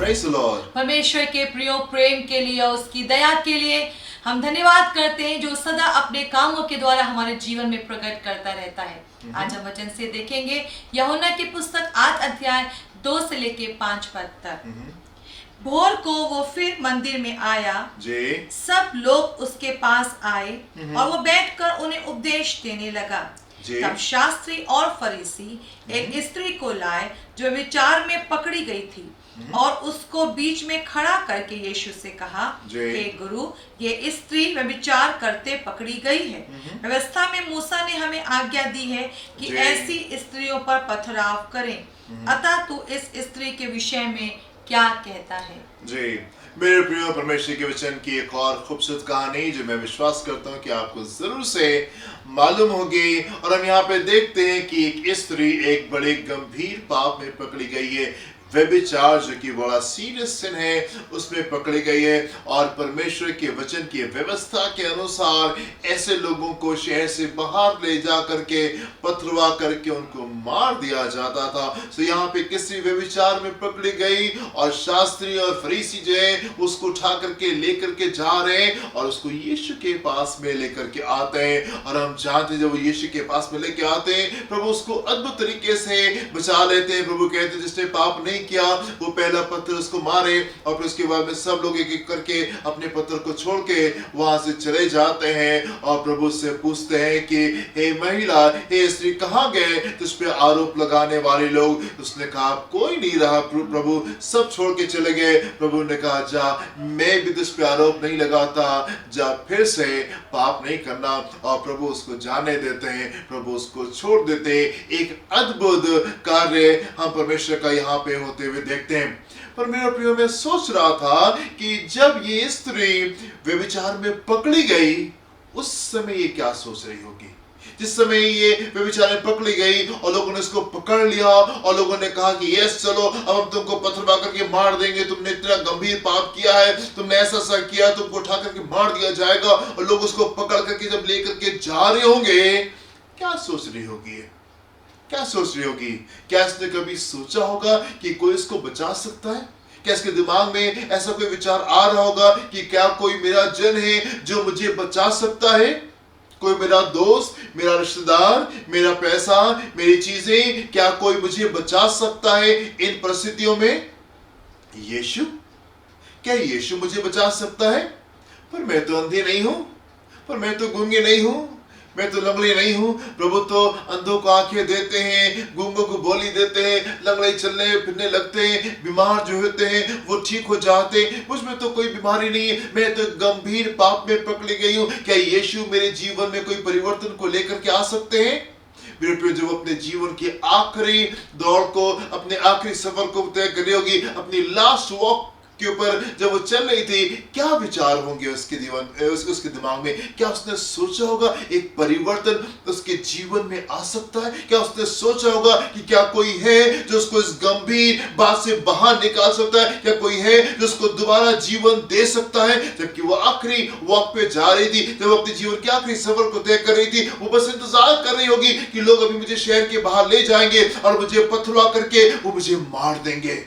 Praise the Lord. परमेश्वर के प्रियो प्रेम के लिए और उसकी दया के लिए हम धन्यवाद करते हैं जो सदा अपने कामों के द्वारा हमारे जीवन में प्रकट करता रहता है। आज हम वचन से देखेंगे यूहन्ना की पुस्तक 8 अध्याय 2 से लेके 5 पद तक। भोर को वो फिर मंदिर में आया, जी। सब लोग उसके पास आए और वो बैठकर उन्हें उपदेश देने लगा। तब शास्त्री और फरीसी एक स्त्री को लाए जो विचार में पकड़ी गई थी और उसको बीच में खड़ा करके यीशु से कहा, हे गुरु, ये स्त्री व्यभिचार करते पकड़ी गई है। व्यवस्था में मूसा ने हमें आज्ञा दी है कि ऐसी स्त्रियों पर पथराव करें। अतः तू इस स्त्री के विषय में क्या कहता है? जी, मेरे प्रिय परमेश्वर के वचन की एक और खूबसूरत कहानी जो मैं विश्वास करता हूँ कि आपको जरूर से मालूम होगी। और हम यहाँ पे देखते हैं कि एक स्त्री एक बड़े गंभीर पाप में पकड़ी गई है। व्यभिचार जो कि बड़ा सीरियस सिन है, उसमें पकड़ी गई है। और परमेश्वर के वचन की व्यवस्था के अनुसार ऐसे लोगों को शहर से बाहर ले जा करके पथरवा करके उनको मार दिया जाता था। तो यहाँ पे किसी व्यभिचार में पकड़ी गई और शास्त्री और फरीसी जो है उसको उठा करके लेकर के जा रहे हैं और उसको यीशु के पास में लेकर के आते हैं। और हम जानते हैं जब वो यीशु के पास में लेके आते हैं, प्रभु उसको अद्भुत तरीके से बचा लेते हैं। प्रभु कहते हैं जिसने पाप नहीं किया वो पहला पत्थर उसको मारे। और फिर उसके बाद में सब लोग एक एक करके अपने पत्थर को छोड़ के वहां से चले जाते हैं और प्रभु से पूछते हैं कि हे महिला, हे स्त्री, कहां गए तुझ पे आरोप लगाने वाले लोग? उसने कहा कोई नहीं रहा प्रभु, सब छोड़ के चले गए। प्रभु ने कहा जा, मैं भी तुझ पे आरोप नहीं लगाता, जा फिर से पाप नहीं करना। और प्रभु उसको जाने देते हैं, प्रभु उसको छोड़ देते हैं। एक अद्भुत कार्य हम परमेश्वर का यहाँ पे होते हुए देखते हैं। पर मेरे प्रियो, मैं सोच रहा था कि जब ये स्त्री व्यभिचार में पकड़ी गई उस समय ये क्या सोच रही होगी। जिस समय ये व्यभिचार में पकड़ी गई और लोगों ने इसको पकड़ लिया और लोगों ने कहा कि यस चलो अब हम तुमको पत्थर करके मार देंगे, तुमने इतना गंभीर पाप किया है, तुमने ऐसा ऐसा किया, तुमको उठा करके मार दिया जाएगा। और लोग उसको पकड़ करके जब लेकर के जा रहे होंगे, क्या सोच रही होगी? क्या सोच रही होगी? क्या इसने कभी सोचा होगा कि कोई इसको बचा सकता है? क्या इसके दिमाग में ऐसा कोई विचार आ रहा होगा कि क्या कोई मेरा जन है जो मुझे बचा सकता है? कोई मेरा दोस्त, मेरा रिश्तेदार, मेरा पैसा, मेरी चीजें, क्या कोई मुझे बचा सकता है इन परिस्थितियों में? यीशु, क्या यीशु मुझे बचा सकता है? पर मैं तो अंधे नहीं हूं, पर मैं तो गूंगे नहीं हूं, मैं तो लंगड़े नहीं हूं। प्रभु तो अंधों को आंखें देते हैं, गूंगों को बोली देते हैं, लंगड़े चलने फिरने लगते हैं, बीमार जो होते हैं वो ठीक हो जाते हैं। मुझ में तो कोई बीमारी नहीं है, मैं तो गंभीर पाप में पकड़ी गई हूं। क्या यीशु मेरे जीवन में कोई परिवर्तन को लेकर के आ सकते हैं? मेरे प्रिय, जब अपने जीवन की आखिरी दौड़ को, अपने आखिरी सफर को तय कर रही होगी, अपनी लास्ट वॉक के ऊपर जब वो चल रही थी, क्या विचार होंगे उसके दिमाग में? क्या उसने सोचा होगा एक परिवर्तन उसके जीवन में आ सकता है? क्या उसने सोचा होगा कि क्या कोई है जो उसको इस गंभीर बात से बाहर निकाल सकता है? क्या कोई है जो उसको दोबारा जीवन दे सकता है? जबकि वो आखिरी वॉक पे जा रही थी, जब अपने जीवन के आखिरी सफर को तय कर रही थी, वो बस इंतजार कर रही होगी कि लोग अभी मुझे शहर के बाहर ले जाएंगे और मुझे पथरवा करके वो मुझे मार देंगे,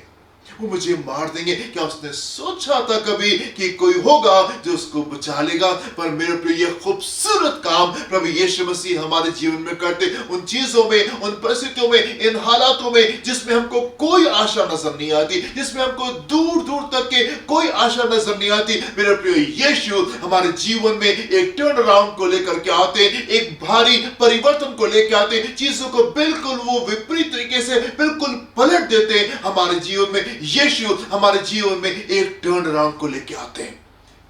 वो मुझे मार देंगे। क्या उसने सोचा था कभी कि कोई होगा जो उसको बचा लेगा? पर मेरे प्रिय, ये खूबसूरत काम प्रभु यीशु मसीह हमारे जीवन में करते, उन चीजों में, उन परिस्थितियों में, इन हालातों में जिसमें हमको कोई आशा नजर नहीं आती, जिसमें हमको दूर दूर तक के कोई आशा नजर नहीं आती, मेरे प्रिय, यीशु हमारे जीवन में एक टर्न अराउंड को लेकर के आते, एक भारी परिवर्तन को लेकर आते, चीजों को बिल्कुल वो विपरीत तरीके से बिल्कुल पलट देते हमारे जीवन में। यीशु हमारे जीवन में एक टर्न अराउंड को लेके आते हैं।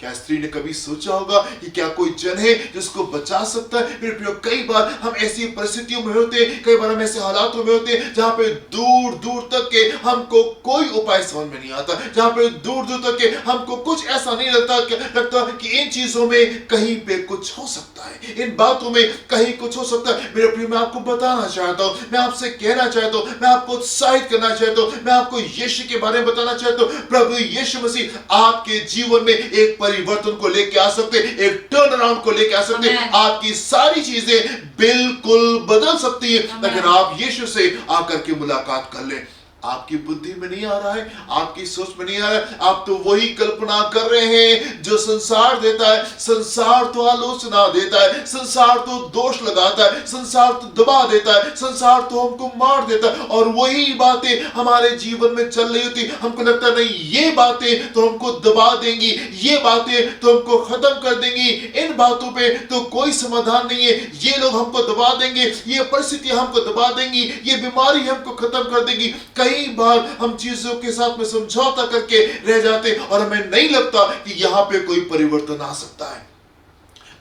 क्या स्त्री ने कभी सोचा होगा कि क्या कोई जन है जिसको बचा सकता है? मेरे प्रियो, कई बार हम ऐसी परिस्थितियों में होते हैं, कई बार हम ऐसे हालातों में होते हैं जहां पे दूर दूर तक के हमको कोई उपाय समझ में नहीं आता, जहां पे दूर दूर तक के हमको कुछ ऐसा नहीं लगता कि इन चीजों में कहीं पे कुछ हो सकता है, इन बातों में कहीं कुछ हो सकता है। मेरे प्रियो, मैं आपको बताना चाहता हूं, मैं आपसे कहना चाहता हूं, मैं आपको उत्साहित करना चाहता हूं, मैं आपको यीशु के बारे में बताना चाहता हूं। प्रभु यीशु मसीह आपके जीवन में एक परिवर्तन को लेके आ सकते, एक टर्न अराउंड को लेके आ सकते, आपकी सारी चीजें बिल्कुल बदल सकती है अगर आप यीशु से आकर के मुलाकात कर लें। आपकी बुद्धि में नहीं आ रहा है, आपकी सोच में नहीं आ रहा है, आप तो वही कल्पना कर रहे हैं जो संसार देता है। संसार तो आलोचना देता है, संसार तो दोष लगाता है, संसार तो दबा देता है, संसार तो हमको मार देता है, और वही बातें हमारे जीवन में चल रही होती। हमको लगता है नहीं, ये बातें तो हमको दबा देंगी, ये बातें तो हमको खत्म कर देंगी, इन बातों पे तो कोई समाधान नहीं है, ये लोग हमको दबा देंगे, ये परिस्थितियां हमको दबा देंगी, ये बीमारी हमको खत्म कर देगी। कई बार हम चीजों के साथ में समझौता करके रह जाते और हमें नहीं लगता कि यहां पे कोई परिवर्तन आ सकता है।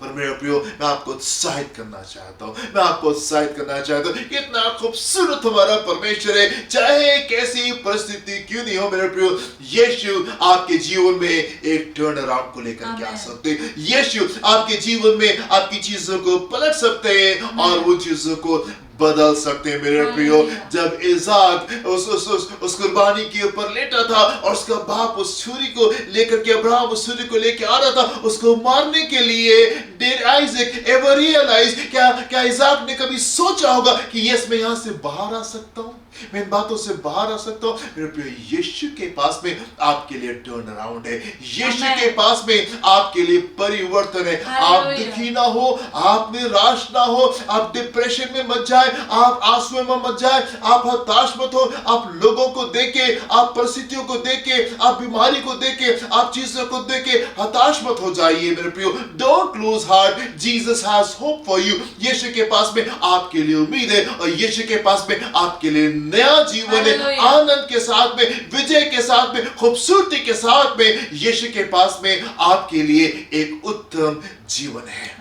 पर मेरे प्रियो, मैं आपको उत्साहित करना चाहता हूं, मैं आपको उत्साहित करना चाहता हूं। कितना खूबसूरत हमारा परमेश्वर है, चाहे कैसी परिस्थिति क्यों नहीं हो मेरे प्रियो, यीशु आपके जीवन में एक टर्न अराउंड को लेकर के आ सकते हैं। यीशु आपके जीवन में आपकी चीजों को पलट सकते हैं और वो चीजों को बदल सकते हैं मेरे प्रियो। जब इसाक उस कुर्बानी के ऊपर लेटा था और उसका बाप उस छुरी को लेकर के, अब्राहम उस छुरी को लेकर आ रहा था उसको मारने के लिए, डिड आइजैक एवर रियलाइज, क्या इसाक ने कभी सोचा होगा कि यस मैं यहां से बाहर आ सकता हूं, मैं इन बातों से बाहर आ सकता हूं? मेरे प्रियो, यीशु के पास में आपके लिए टर्न अराउंड है, यीशु के पास में आपके लिए परिवर्तन है। आप दुखी ना हो, आप निराश ना हो, आप डिप्रेशन में मत जाए, आप आंसुओं में मत जाए, आप हताश मत हो। आप लोगों को देखे, आप परिस्थितियों को देखे, आप बीमारी को देखे, आप चीजों को देखे हताश मत हो जाइए मेरे प्रियो। Don't lose heart, Jesus has hope for you. यीशु के पास में आपके लिए उम्मीद है और यीशु के पास में आपके लिए नया जीवन है, आनंद के साथ में, विजय के साथ में, खूबसूरती के साथ में। यीशु के पास में आपके लिए एक उत्तम जीवन है।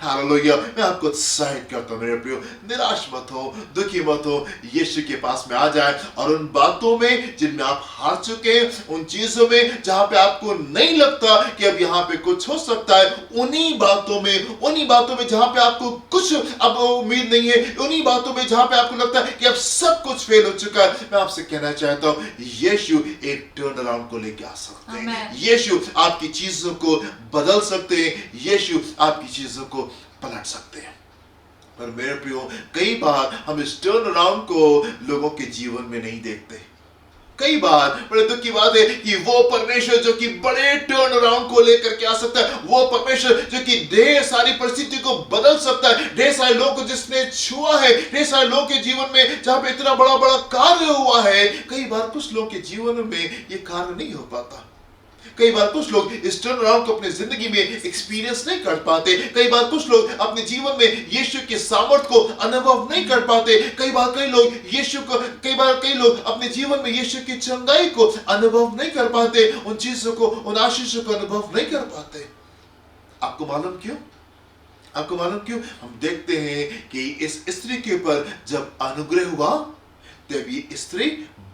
हालेलुया। मैं आपको उत्साहित करता हूं मेरे प्रियो, निराश मत हो, दुखी मत हो, यीशु के पास में आ जाए और उन बातों में जिनमें आप हार चुके हैं, उन चीजों में जहां पे आपको नहीं लगता कि अब यहां पे कुछ हो सकता है, उन्हीं बातों में जहां पे आपको कुछ अब उम्मीद नहीं है, उन्हीं बातों में जहां पे आपको लगता है कि अब सब कुछ फेल हो चुका है, मैं आपसे कहना चाहता हूं यीशु एक टर्न अराउंड को लेके आ सकते हैं। यीशु आपकी चीजों को बदल सकते हैं, यीशु आपकी चीजों को पलट सकते हैं। पर मेरे प्रियो, कई बार हम इस टर्न अराउंड को लोगों के जीवन में नहीं देखते। कई बार बड़े दुख की बात है कि वो परमेश्वर जो कि बड़े टर्न अराउंड को लेकर के आ सकता है, वो परमेश्वर जो कि ढेर सारी परिस्थिति को बदल सकता है, ढेर सारे लोगों को जिसने छुआ है, ढेर सारे लोगों के जीवन में जहां पे इतना बड़ा बड़ा कार्य हुआ है, कई बार कुछ लोगों के जीवन में ये कार्य नहीं हो पाता। कई बार कुछ लोग इस टर्न अराउंड को अपनी जिंदगी में एक्सपीरियंस नहीं कर पाते। कई बार कुछ लोग अपने जीवन में यीशु के सामर्थ को अनुभव नहीं कर पाते। कई लोग अपने जीवन में यीशु की चंगाई को अनुभव नहीं कर पाते, उन चीजों को, उन आशीषों को अनुभव नहीं कर पाते। आपको मालूम क्यों? हम देखते हैं कि इस स्त्री के ऊपर जब अनुग्रह हुआ तब ये स्त्री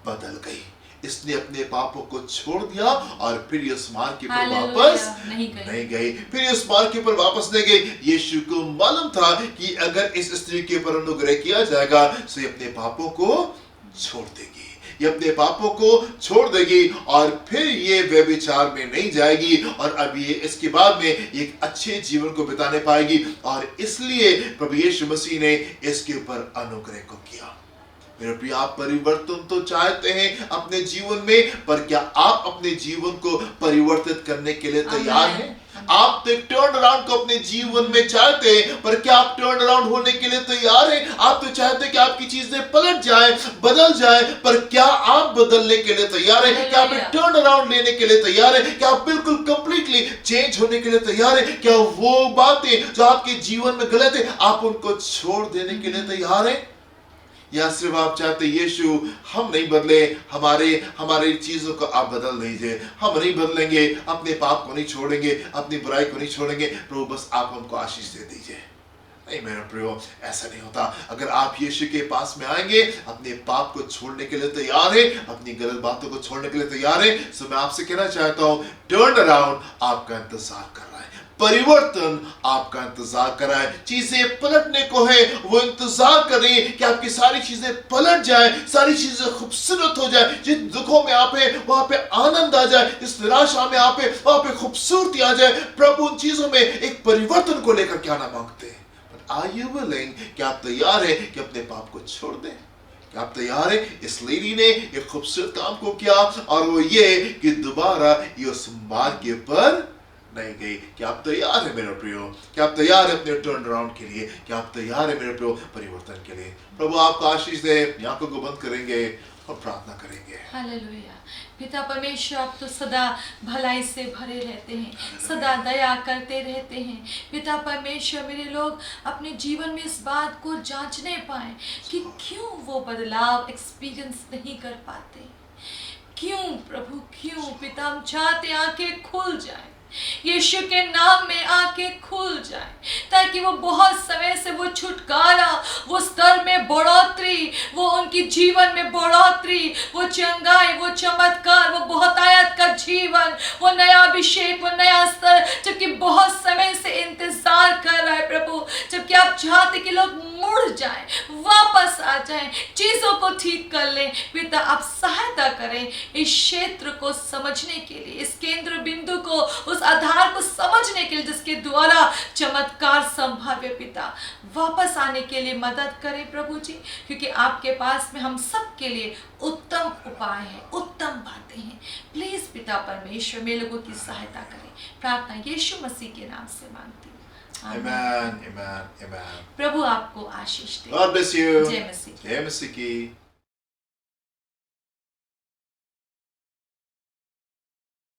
बदल गई। इसने अपने पापों को छोड़ दिया और फिर इस मार्ग के ऊपर वापस नहीं गई। फिर इस मार्ग के ऊपर वापस नहीं गई। यीशु को मालूम था कि अगर इस स्त्री के ऊपर अनुग्रह किया जाएगा तो ये अपने पापों को छोड़ देगी, ये अपने पापों को छोड़ देगी और फिर ये व्यभिचार में नहीं जाएगी और अब ये इसके बाद में एक अच्छे जीवन को बिताने पाएगी। और इसलिए प्रभु यीशु मसीह ने इसके ऊपर अनुग्रह को किया। मेरे प्रिय, आप परिवर्तन तो चाहते हैं अपने जीवन में, पर क्या आप अपने जीवन को परिवर्तित करने के लिए तैयार हैं? आप तो एक टर्न अराउंड को अपने जीवन में चाहते हैं, पर क्या आप टर्न अराउंड होने के लिए तैयार हैं? आप तो चाहते हैं कि आपकी चीजें पलट जाए, बदल जाए, पर क्या आप बदलने के लिए तैयार हैं? क्या आप एक टर्न अराउंड लेने के लिए तैयार हैं? क्या आप बिल्कुल कंप्लीटली चेंज होने के लिए तैयार हैं? क्या वो बातें जो आपके जीवन में गलत है, आप उनको छोड़ देने के लिए तैयार हैं? या सिर्फ आप चाहते यीशु हम नहीं बदले, हमारे चीजों को आप बदल दीजिए, हम नहीं बदलेंगे, अपने पाप को नहीं छोड़ेंगे, अपनी बुराई को नहीं छोड़ेंगे, प्रभु बस आप हमको आशीष दे दीजिए। नहीं मेरे प्रियो, ऐसा नहीं होता। अगर आप यीशु के पास में आएंगे, अपने पाप को छोड़ने के लिए तैयार है, अपनी गलत बातों को छोड़ने के लिए तैयार है, तो मैं आपसे कहना चाहता हूं टर्न अराउंड आपका इंतजार कर रहा है, परिवर्तन आपका इंतजार कर रहा है, चीजें पलटने को है, वो इंतजार कर रही है कि आपकी सारी चीजें पलट जाए, सारी चीजें खूबसूरत हो जाए। जिन दुखों में आप है वहां पे आनंद आ जाए, इस निराशा में आप है वहां पे खूबसूरती आ जाए। प्रभु उन चीजों में एक परिवर्तन को लेकर क्या ना मांगते हैं। आर यू विलिंग, क्या आप तैयार है कि अपने पाप को छोड़ दें? क्या आप तैयार हैं? इस लेडी ने एक खूबसूरत काम को किया और वो ये कि दोबारा ये उस मार्ग पर नहीं गई। क्या आप तैयार हैं मेरे प्रियो? क्या आप तैयार हैं अपने टर्न अराउंड के लिए? क्या आप तैयार हैं मेरे प्रियो परिवर्तन के लिए? प्रभु आपको आशीष दे। आंखों को बंद करेंगे और प्रार्थना करेंगे। हालेलुया। पिता परमेश्वर, आप तो सदा भलाई से भरे रहते हैं, सदा दया करते रहते हैं। पिता परमेश्वर, मेरे लोग अपने जीवन में इस बात को जांचने पाए कि क्यों वो बदलाव एक्सपीरियंस नहीं कर पाते। क्यों प्रभु, क्यों पिता? हम चाहते आंखें खुल जाए, यीशु के नाम में आंखें खुल जाए, ताकि वो बहुत समय से वो छुटकारा, वो स्तर में बढ़ोतरी, वो उनकी जीवन में बढ़ोतरी, वो चंगाई, वो चमत्कार, वो बहुतायत का जीवन, वो नया अभिषेक, वो नया स्तर, जबकि बहुत समय से इंतजार कर रहा है प्रभु। जबकि आप चाहते कि लोग मुड़ जाएं, वापस आ जाएं, चीजों को ठीक कर लें। पिता आप सहायता करें इस क्षेत्र को समझने के लिए, इस केंद्र बिंदु को, उस आधार को समझने के लिए जिसके द्वारा चमत्कार संभव है। पिता वापस आने के लिए मदद करें प्रभु जी, क्योंकि आपके पास में हम सब के लिए उत्तम उपाय है, उत्तम बातें हैं। प्लीज पिता परमेश्वर मेरे लोगों की सहायता करें। प्रार्थना यीशु मसीह के नाम से मांगती हूँ। Amen, amen, amen. प्रभु आपको आशीष दे। God bless you. जय मसीह। जय मसीह की।